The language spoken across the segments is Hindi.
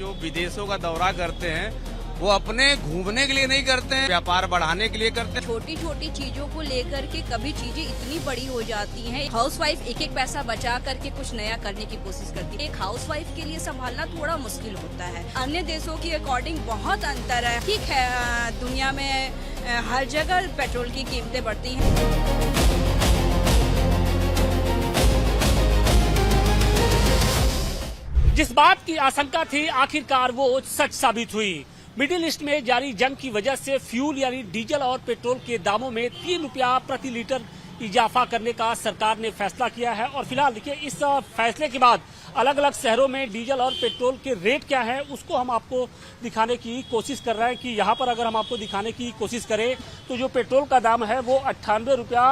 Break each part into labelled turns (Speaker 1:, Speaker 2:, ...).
Speaker 1: जो विदेशों का दौरा करते हैं वो अपने घूमने के लिए नहीं करते हैं, व्यापार बढ़ाने के लिए करते हैं।
Speaker 2: छोटी छोटी चीजों को लेकर के कभी चीजें इतनी बड़ी हो जाती हैं। हाउसवाइफ एक एक पैसा बचा करके कुछ नया करने की कोशिश करती है। एक हाउसवाइफ के लिए संभालना थोड़ा मुश्किल होता है। अन्य देशों के अकॉर्डिंग बहुत अंतर है। ठीक है, दुनिया में हर जगह पेट्रोल की कीमतें बढ़ती हैं।
Speaker 3: जिस बात की आशंका थी आखिरकार वो सच साबित हुई। मिडिल ईस्ट में जारी जंग की वजह से फ्यूल यानी डीजल और पेट्रोल के दामों में 3 रुपया प्रति लीटर इजाफा करने का सरकार ने फैसला किया है। और फिलहाल देखिए, इस फैसले के बाद अलग अलग शहरों में डीजल और पेट्रोल के रेट क्या है उसको हम आपको दिखाने की कोशिश कर रहे हैं। कि यहाँ पर अगर हम आपको दिखाने की कोशिश करें तो जो पेट्रोल का दाम है वो 98 रुपया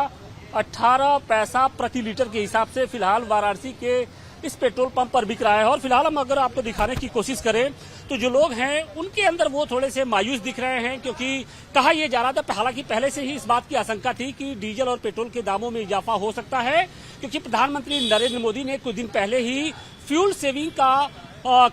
Speaker 3: 18 पैसा प्रति लीटर के हिसाब से फिलहाल वाराणसी के इस पेट्रोल पंप पर बिक रहा है। और फिलहाल हम अगर आपको दिखाने की कोशिश करें तो जो लोग हैं उनके अंदर वो थोड़े से मायूस दिख रहे हैं, क्योंकि कहा यह जा रहा था, हालांकि पहले से ही इस बात की आशंका थी कि डीजल और पेट्रोल के दामों में इजाफा हो सकता है, क्योंकि प्रधानमंत्री नरेंद्र मोदी ने कुछ दिन पहले ही फ्यूल सेविंग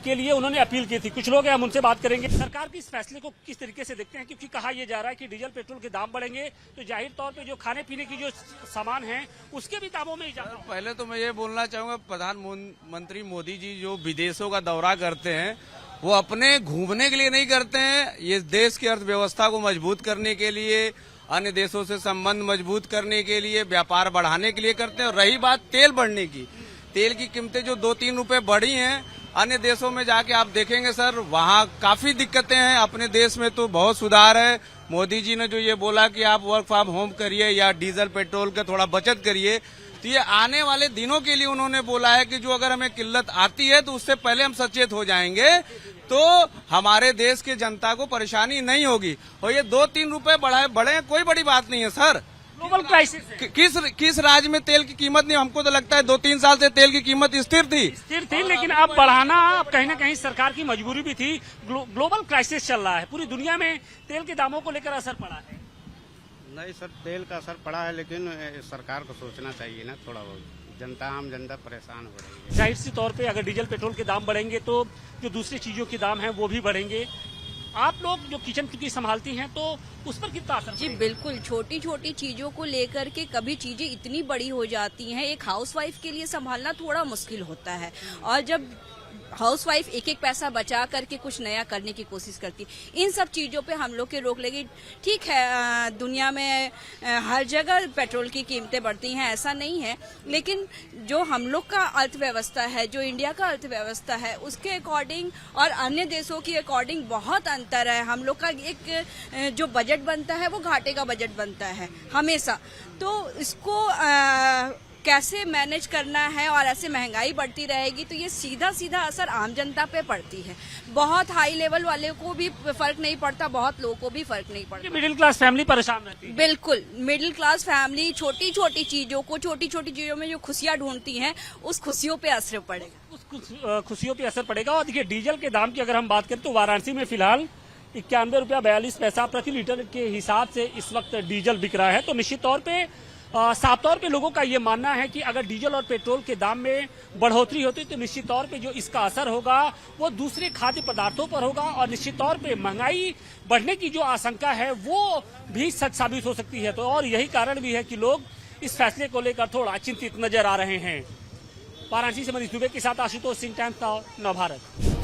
Speaker 3: के लिए उन्होंने अपील की थी। कुछ लोग हैं, हम उनसे बात करेंगे। सरकार के इस फैसले को किस तरीके से देखते हैं, क्योंकि कहा यह जा रहा है कि डीजल पेट्रोल के दाम बढ़ेंगे तो जाहिर तौर पे जो खाने पीने की जो सामान है उसके भी दामों में इजाफा।
Speaker 1: पहले तो मैं ये बोलना चाहूंगा, प्रधानमंत्री मोदी जी जो विदेशों का दौरा करते हैं वो अपने घूमने के लिए नहीं करते हैं। ये देश की अर्थव्यवस्था को मजबूत करने के लिए, अन्य देशों से संबंध मजबूत करने के लिए, व्यापार बढ़ाने के लिए करते हैं। और रही बात तेल बढ़ने की, तेल की कीमतें जो 2-3 रुपए बढ़ी हैं, अन्य देशों में जाके आप देखेंगे सर, वहाँ काफी दिक्कतें हैं। अपने देश में तो बहुत सुधार है। मोदी जी ने जो ये बोला कि आप वर्क फ्रॉम होम करिए या डीजल पेट्रोल का थोड़ा बचत करिए, तो ये आने वाले दिनों के लिए उन्होंने बोला है कि जो अगर हमें किल्लत आती है तो उससे पहले हम सचेत हो जाएंगे, तो हमारे देश की जनता को परेशानी नहीं होगी। और ये 2-3 रुपए बढ़े कोई बड़ी बात नहीं है सर।
Speaker 3: ग्लोबल क्राइसिस
Speaker 1: किस राज्य में तेल की कीमत नहीं? हमको तो लगता है 2-3 साल से तेल की कीमत स्थिर थी,
Speaker 3: लेकिन अब बढ़ाना कहीं न कहीं सरकार की मजबूरी भी थी। ग्लोबल क्राइसिस चल रहा है, पूरी दुनिया में तेल के दामों को लेकर असर पड़ा है।
Speaker 4: नहीं सर, तेल का असर पड़ा है, लेकिन सरकार को सोचना चाहिए ना थोड़ा बहुत। आम जनता परेशान हो रही है।
Speaker 3: जाहिर सी तौर पे अगर डीजल पेट्रोल के दाम बढ़ेंगे तो जो दूसरी चीजों के दाम हैं वो भी बढ़ेंगे। आप लोग जो किचन की संभालती हैं तो उस पर कितना असर?
Speaker 2: जी बिल्कुल, छोटी छोटी चीजों को लेकर के कभी चीजें इतनी बड़ी हो जाती हैं। एक हाउसवाइफ के लिए संभालना थोड़ा मुश्किल होता है। और जब हाउसवाइफ एक एक पैसा बचा करके कुछ नया करने की कोशिश करती, इन सब चीजों पे हम लोग के रोक लगी। ठीक है, दुनिया में हर जगह पेट्रोल की कीमतें बढ़ती हैं, ऐसा नहीं है, लेकिन जो हम लोग का अर्थव्यवस्था है, जो इंडिया का अर्थव्यवस्था है, उसके अकॉर्डिंग और अन्य देशों के अकॉर्डिंग बहुत अंतर है। हम लोग का एक जो बजट बनता है वो घाटे का बजट बनता है हमेशा। तो इसको कैसे मैनेज करना है, और ऐसे महंगाई बढ़ती रहेगी तो ये सीधा सीधा असर आम जनता पे पड़ती है। बहुत हाई लेवल वाले को भी फर्क नहीं पड़ता, बहुत लोगों को भी फर्क नहीं पड़ता।
Speaker 3: मिडिल क्लास फैमिली परेशान रहती है।
Speaker 2: बिल्कुल, मिडिल क्लास फैमिली छोटी छोटी चीजों में जो खुशियां ढूंढती हैं, उस खुशियों पे असर पड़ेगा।
Speaker 3: उस खुशियों पे असर पड़ेगा। और देखिए, डीजल के दाम की अगर हम बात करें तो वाराणसी में फिलहाल 91 रुपया 42 पैसा प्रति लीटर के हिसाब से इस वक्त डीजल बिक रहा है। तो निश्चित तौर पे साफ तौर पे लोगों का ये मानना है कि अगर डीजल और पेट्रोल के दाम में बढ़ोतरी होती तो निश्चित तौर पे जो इसका असर होगा वो दूसरे खाद्य पदार्थों पर होगा, और निश्चित तौर पे महंगाई बढ़ने की जो आशंका है वो भी सच साबित हो सकती है। तो और यही कारण भी है कि लोग इस फैसले को लेकर थोड़ा चिंतित नजर आ रहे हैं। वाराणसी से मनीष दुबे के साथ आशुतोष सिंह, टाइम्स नाउ, नवभारत।